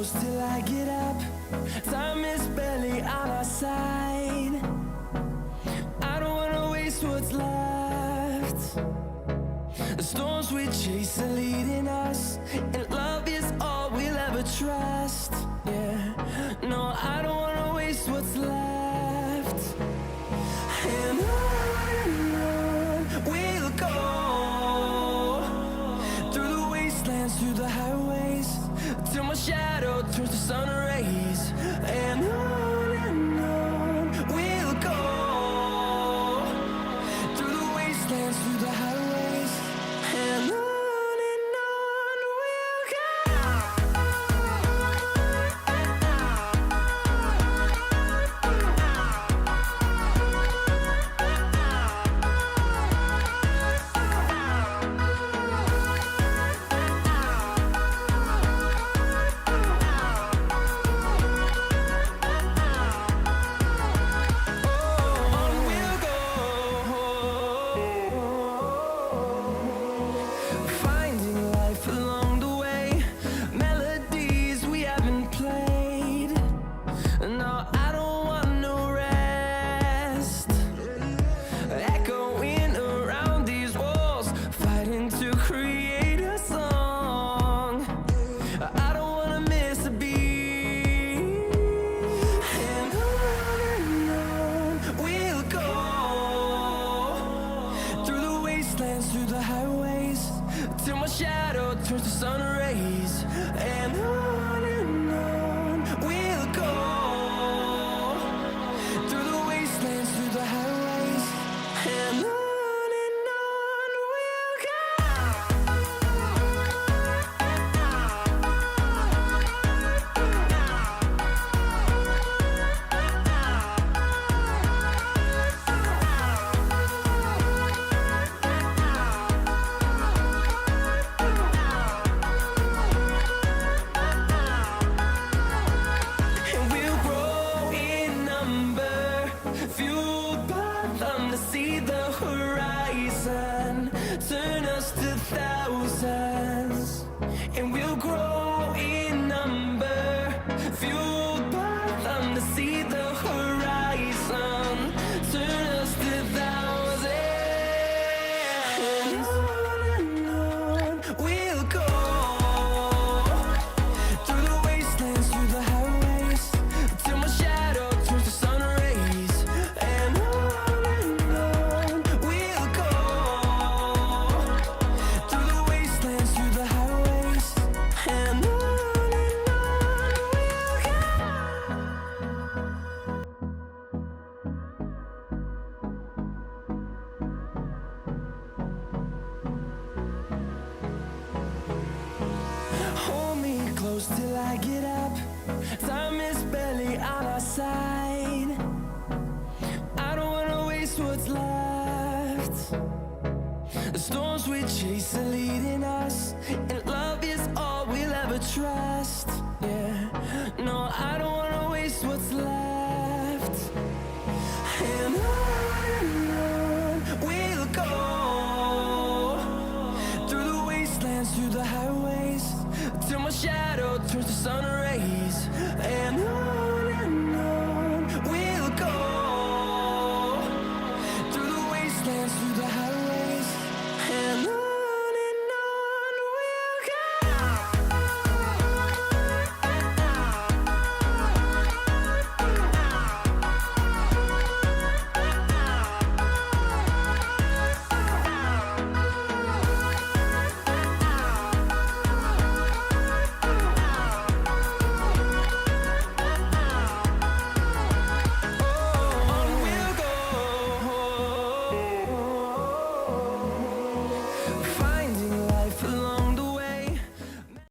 close till I get up. Time is barely on our side. I don't wanna waste what's left. The storms we chase are leading us, and love is all we'll ever trust. Yeah, no, I don't wanna waste what's left. And on we'll go, through the wastelands, through the highways, till my shadow turns to sun rays. And on we'll go, through the wastelands, through the highways, and on we'll go. Through the highways, till my shadow turns to sun rays. And on we'll go, through the wastelands, through the highways, and on we'll go. Fueled by them to see the horizon, turn us to thousands, and we'll grow in number. Fueled by them to see the horizon, turn us to thousands. And on we'll go, through the wastelands, through the highways, till my shadow turns to sun rays. And on we'll go, through the wastelands, through the highways, and on we'll go. Hold me close till I get up. Time is barely on our side. I don't wanna waste what's left. The storms we chase are leading us, and love is all we'll ever trust. Yeah, no, I don't wanna waste what's left.